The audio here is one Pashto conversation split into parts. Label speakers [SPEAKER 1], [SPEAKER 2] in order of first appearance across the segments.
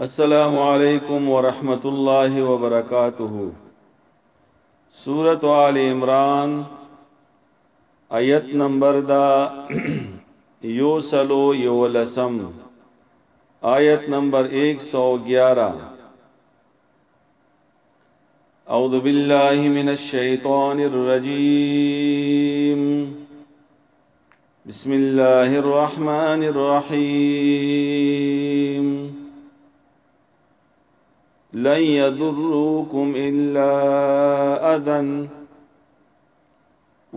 [SPEAKER 1] السلام علیکم ورحمۃ اللہ وبرکاتہ۔ سورۃ آل عمران آیت نمبر دا یوسلو یولسم، آیت نمبر 111۔ اعوذ باللہ من الشیطان الرجیم، بسم اللہ الرحمن الرحیم۔ لن يضروكم إلا أذى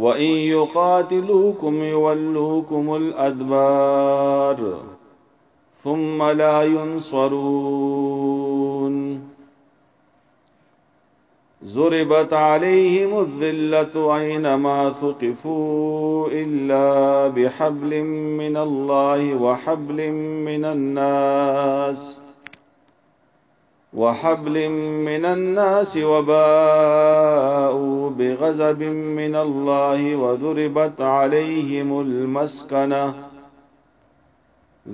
[SPEAKER 1] وإن يقاتلوكم يولوكم الأدبار ثم لا ينصرون۔ ضربت عليهم الذلة أينما ثقفوا إلا بحبل من الله وحبل من الناس وباءوا بغضب من الله وضربت عليهم المسكنة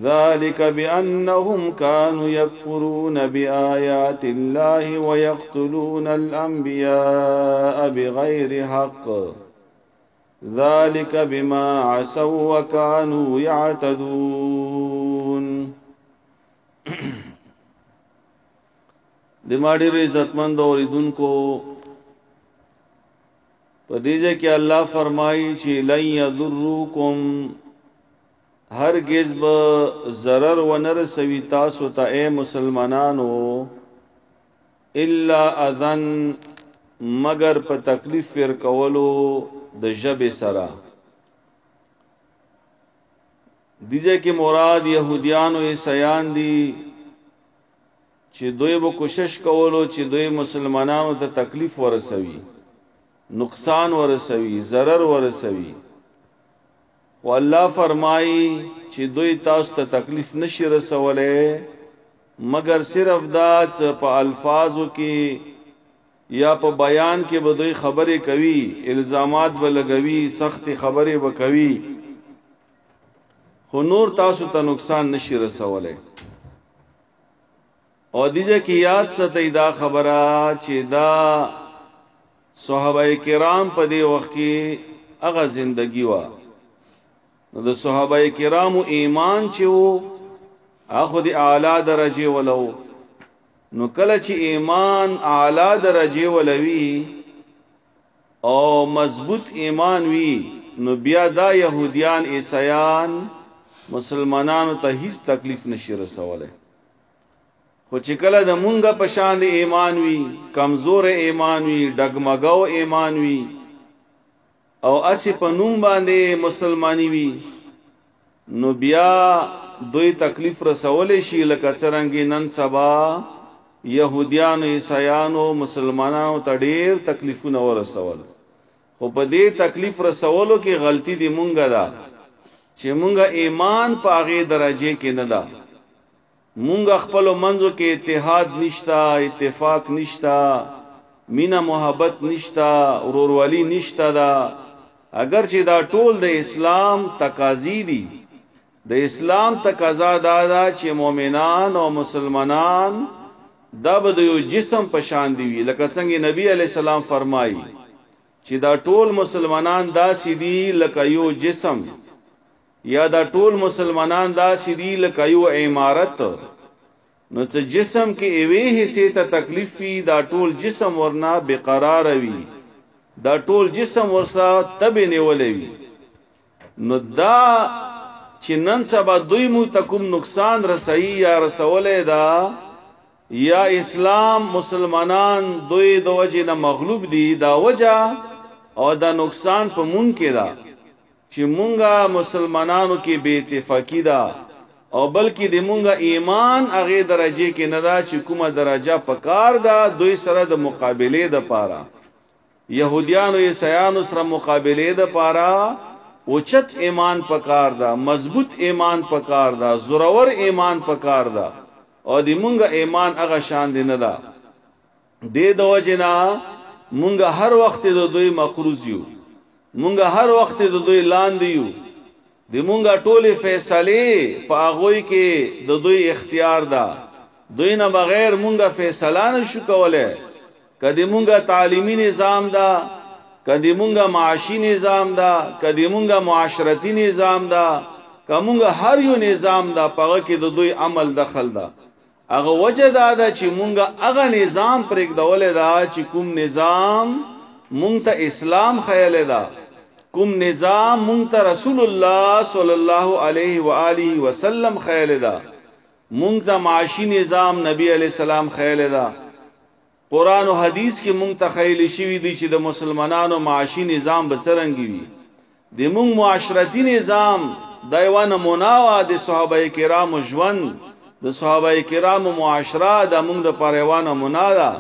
[SPEAKER 1] ذلك بأنهم كانوا يكفرون بآيات الله ويقتلون الأنبياء بغير حق ذلك بما عصوا وكانوا يعتدون۔ دماغی عزتمند اوریدونکو پدیجه کې الله فرمایي چې لن یضروکم، هرگز به ضرر ونر سوي تاسو ته اے مسلمانانو، الا اذن، مگر په تکلیف ور کولو د ژبې سره۔ دیجه کې مراد يهوديان او عیسایان دي چې دوی به کوشش کولو چې دوی مسلمانانو ته تکلیف ورسوي، نقصان ورسوي، ضرر ورسوي، او الله فرمایي چې دوی تاسو ته تکلیف نشي رسولای مگر صرف دا چې په الفاظو کې یا په بیان کې به دوی خبرې کوي، الزامات به لګوي، سخت خبرې به کوي، خو نور تاسو ته نقصان نشي رسولای۔ او دیجه کی یاد ستای دا خبره چې دا صحابه کرام په دې وخت کې هغه زندگی وا، نو د صحابه کرامو ایمان چې وو هغه د اعلی درجه ولو، نو کله چې ایمان اعلی درجه ولوي او مضبوط ایمان وی، نو بیا دا يهوديان عیسایان مسلمانانو ته هیڅ تکلیف نشي رسولای۔ خو چې کله د مونږه په شان د ایمان وی، کمزور ایمان وی، ډګمګاو ایمان وی، او اسی په نوم باندې مسلمانی وی، نو بیا دوی تکلیف رسول شي، لکه څنګه نن سبا يهوديان عیسایان او مسلمانانو ته ډېر تکلیفونه ورسول۔ خو په دې تکلیف رسولو کې غلطی دی مونږه ده چې مونږه ایمان په هغه درجه کې نه ده، مونږ خپل منځو کې اتحاد نشتا، اتفاق نشتا، مینا محبت نشتا، ورورولي نشتا دا، اگر چې دا ټول د اسلام تقاضی دي، د اسلام تقاضا دا چې مؤمنان او مسلمانان دا به یو جسم په شان دی، لکه څنګه نبی علی السلام فرمایي چې دا ټول مسلمانان داسې دي لکه یو جسم، یا دا ټول مسلمانان دا سیدی لکه یو عمارت، نو ته جسم کې ایوه حصے ته تکلیف وی، دا ټول جسم ورنا بیقرار وی، دا ټول جسم ورسا تبه نیولې وی، نو دا چې نن سبا دوی مو تکوم نقصان رسئی یا رسولې دا، یا اسلام مسلمانان دوی د وجه نه مغلوب دي، دا وجه او دا نقصان په مونږ کې دا چې مونږه مسلمانانو کې بے اتفاقی ده، او بلکې د مونږه ایمان هغه درجه کې نه ده چې کومه درجه پکار ده دوی سره د مقابله د پاره، يهوديان او عیسایان سره مقابله د پاره اوچت ایمان پکار ده، مضبوط ایمان پکار ده، زورور ایمان پکار ده، او د مونږه ایمان هغه شان دی نه ده، د دوجنا مونږه هر وخت د دوی مقروض یو، مونږه هر وخت د دوی لاندې یو، د مونږه ټوله فیصله په هغه کې د دوی اختیار ده، دوی نه بغیر مونږه فیصله نشو کوله. کدی مونږه تعلیمی نظام دا، کدی مونږه معاشي نظام دا، کدی مونږه معاشرتی نظام دا، کومه هر یو نظام دا پغه کې د دوی عمل دخل دا. هغه وجه دا چې مونږه هغه نظام پرېږدول دا چې کوم نظام مونږ ته اسلام خیال دا، کوم نظام مونږ ته رسول الله صلی الله علیه و آله وسلم خیال دا، مونږ ته معاشي نظام نبی علیہ السلام خیال دا. قرآن و حدیث کې مونږ ته خیال شوی دی چې د مسلمانانو معاشي نظام بسرنګي وي. د مونږ معاشرتی نظام دایوان مناوا د صحابه کرام ژوند، د صحابه کرام معاشره د مونږ د پریوانه منادا،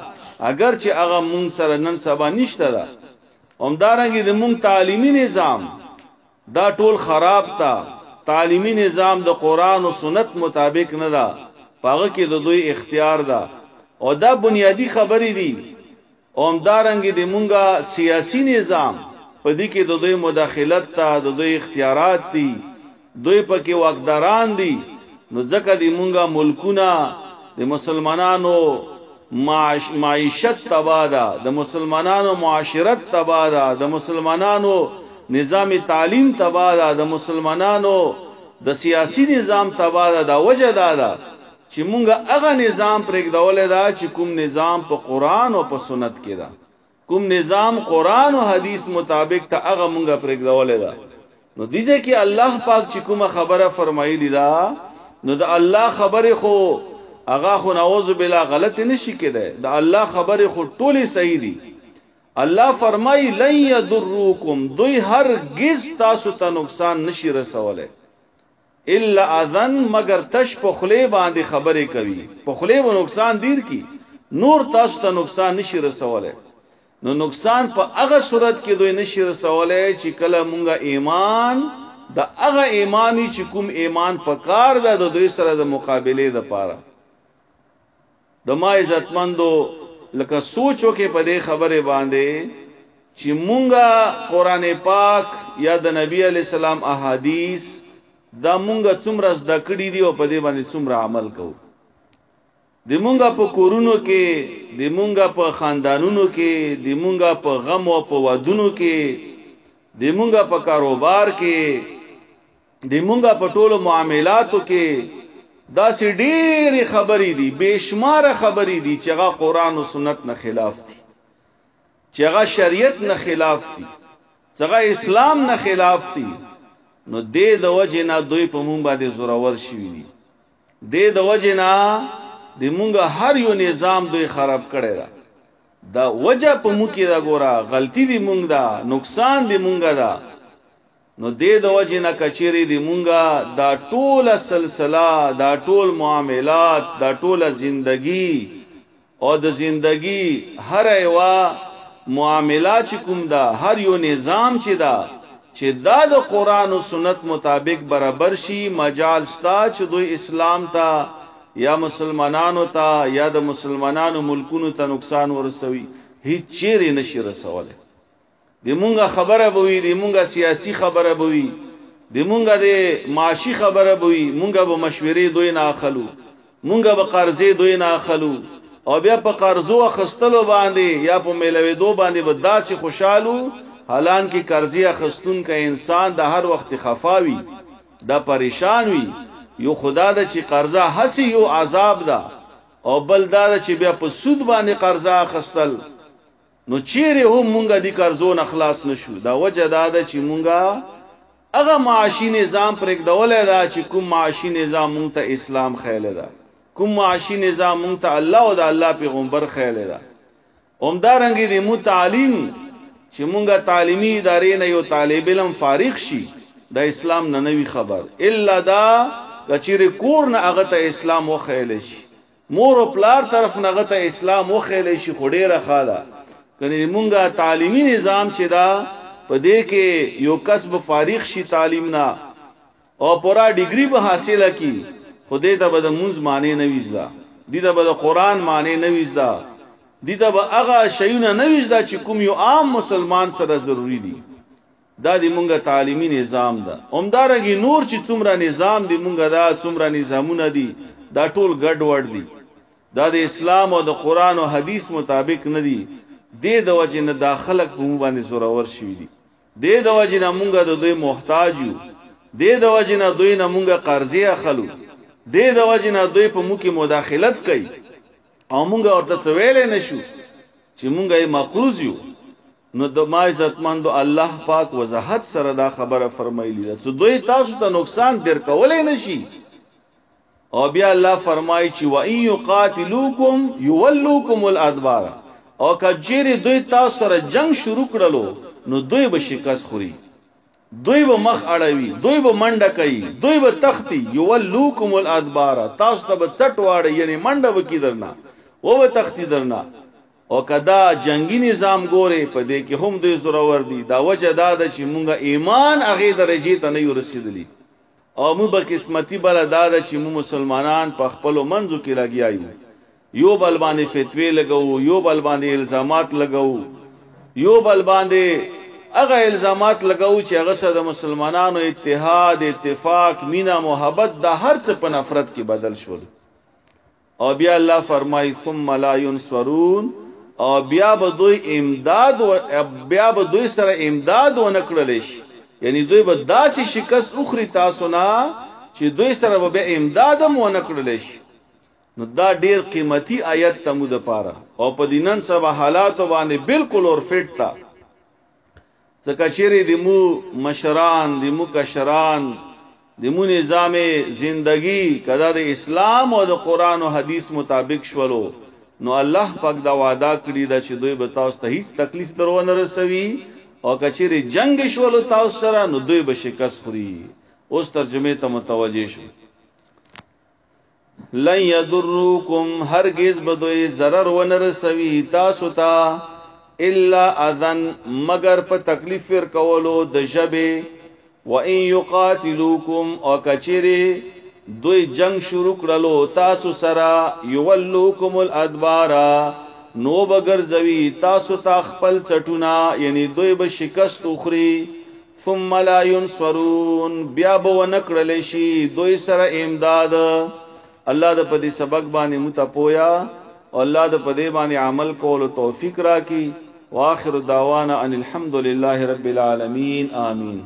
[SPEAKER 1] اگر چې هغه مونږ سره نن سبا نشته ده. همدارنګه د مونږ تعلیمی نظام دا ټول خراب تا. تعلیمی نظام د قرآن او سنت مطابق نه ده، پاغه کې د دوی اختیار ده او دا بنیادی خبرې دي. همدارنګه د مونږه سیاسی نظام په دې کې د دوی مداخلت ته، د دوی اختیارات دي، دوی پکې واکداران دي. نو ځکه د مونږه ملکونه د مسلمانانو معیشت تباہ ده، د مسلمانانو معاشرت تباہ ده، د مسلمانانو نظام تعلیم تباہ ده، د مسلمانانو د سیاسی نظام تباہ ده. دا وجه ده چې مونږه هغه نظام پرېږدول دا چې کوم نظام په قرآن او په سنت کې ده، کوم نظام قرآن او حدیث مطابق ته هغه مونږه پرېږدول ده. نو دیجه کې الله پاک چې کومه خبره فرمایلی دا، نو د الله خبره خو هغه خو نعوذ بالله غلط نشي کېده. د الله خبره خو ټوله صحیح دي. الله فرمای لن یضروکم، دوی هرگز تاسو ته نقصان نشي رسوله، الا اذن، مگر تش په خله باندې خبره کوي، په خله و نقصان دیر کی، نور تاسو ته نقصان نشي رسوله. نو نقصان په هغه صورت کې دوی نشي رسوله چې کله مونږه ایمان د هغه ایمانی چې کوم ایمان پکار ده د دوی سره د مقابله د پاره. د ما عزتمندو لکه سوچو کې په دې خبره باندې چې مونږه قران پاک یا د نبی علی السلام احادیث دا مونږه څومره زده کړې دي او په دې باندې څومره عمل کوو. د مونږه په کورونو کې، د مونږه په خاندانونو کې، د مونږه په غم او په ودونو کې، د مونږه په کاروبار کې، د مونږه په ټولو معاملاتو کې دا سې ډېرې خبرې دي، بشمار خبرې دي چې هغه قرآن او سنت نه خلاف دي، چې هغه شریعت نه خلاف دي، چې هغه اسلام نه خلاف دي. نو دې د وجه نه دوی په مونږ باندې زورور شوي دي. دې د وجه نه د مونږه هر یو نظام دوی خراب کړی دا. دا وجه په مونږ کې دا ګوره غلطی دی مونږ دا، نقصان دی مونږه دا. نو دې د وجه نه کچېری دی مونږه دا ټول سلسله، دا ټول معاملات، دا ټول زندگی او د زندگی هر ایوا معاملات چې کوم دا، هر یو نظام چې دا چې دا د قرآن او سنت مطابق برابر شي، مجال ستا چې دوی اسلام ته یا مسلمانانو ته یا د مسلمانانو ملکونو ته نقصان ورسوي، هیڅ چیرې نشي رسوله. د مونږه خبره بوي، د مونږه سیاسی خبره بوي، د مونږه د معاشي خبره بوي، مونږه به مشورې دوی نه اخلو، مونږه به قرضې دوی نه اخلو، او بیا په قرضو اخستلو باندې یا په میلوېدو باندې به داسې خوشالو، حالان کې قرضې اخستون کا انسان د هر وخت خفاوي، دا پریشان وي. یو خدا دا چې قرضه هسي یو عذاب ده، او بل دا چې بیا په سود باندې قرضه اخستل، نو چیرې هم مونږه دی قرضو نه خلاص نشو. دا وجه دا ده چې مونږه هغه معاشي نظام پرېږدولای دا چې کوم معاشي نظام مونږ ته اسلام خیل ده، کوم معاشي نظام مونږ ته الله او د الله پیغمبر خیل ده. همدارنګه د مو تعلیم چې مونږه تعلیمي ادارې نه یو طالب علم فارغ شي، د اسلام نه نوی خبر الا دا کچیر کور نه هغه ته اسلام وخیل شي، مور او پلار طرف نه هغه ته اسلام وخیل شي، خډيره خاله کني مونږه تعلیمي نظام چې دا په دې کې یو کسب فارغ شي تعلیم نه او پورا ډیګري به حاصله کی، خدای ته به د مونږ معنی نه ویزدا، دې ته به د قران معنی نه ویزدا، دې ته به هغه شیونه نه ویزدا چې کوم یو عام مسلمان سره ضروری دي. دا دی مونږه تعلیمی نظام ده. همدارنګه نور چې څومره نظام دی مونږه دا څومره نظامونه دي دا ټول ګډ وډ دي. دا د اسلام او د قران او حدیث مطابق نه دي د وجه نه داخله کوم باندې زورور شي دي د وجه نه مونږه د دوی محتاج یو د وجه نه دوی نه مونږه قرضې اخلو د وجه نه دوی په موږ کې مداخلت کوي او مونږه ورته څویل نشو چې مونږه یې مقروض یو نو د ما عزتمند الله پاک وضاحت سره دا خبره فرمایلی ده چې دوی تاسو ته نقصان در کولای نشي او بیا الله فرمایي چې و ان یقاتلوکم یولوکم الادبار او کجری دوی تاسو سره جنگ شروع کړلو نو دوی به شکست خوري دوی به مخ اړوي دوی به منډه کوي دوی به تختی یولوکم الادبار تاسو ته به چټ واړي یعنی منډه وکي درنا او به تختی درنا او کدا جنگی نظام ګوره په دې کې هم دوی زورور دي دا وجه دا ده چې مونږه ایمان هغه درجه ته نه رسیدلی او مو به قسمتي بل دا ده چې مو مسلمانان په خپل منځو کې لګیایو یو بل باندې فتوی لګاو یو بل باندې الزامات لګاو یو بل باندې هغه الزامات لګاو چې هغه سره د مسلمانانو اتحاد اتفاق مینا محبت د هر څه په نفرت کې بدل شول او بیا الله فرمای ثم لا ينصرون او بیا به دوی امداد او بیا به دوی سره امداد و نکړل شي یعنی دوی به داسې شکست اخري تاسو نه چې دوی سره به امداد هم و نکړل شي نو دا ډیر قیمتي آیت تمو د پاره او په دینن سبا حالات باندې بالکل اور فټ تا ځکه چې د مو مشران د مو کشران د مو نظام زندگی کدا د اسلام او د قران او حدیث مطابق شولو نو الله پاک دا وعده کړی دا چې دوی به تاسو ته هیڅ تکلیف درونه رسوي او کچېری جنگ شولو تاسو سره نو دوی به شکست خوري اوس ترجمه ته متوجه شو لن یضرکم هرگز به دوی ضرر ونه رسوي تاسو ته الا اذن مگر په تکلیف ور کولو د جبه و ان یقاتلوکم او کچېری دوی جنگ شروع کړلو تاسو سره یولوکم الادبار نو بغیر زوی تاسو ته خپل چټونه یعنی دوی به شکست اخري ثم لا ينصرون بیا به ونکړل شي دوی سره امداد الله د پدې سبق باندې متپویا او الله د پدې باندې عمل کولو توفیق راکړي واخر دعوانا ان الحمد لله رب العالمین آمین.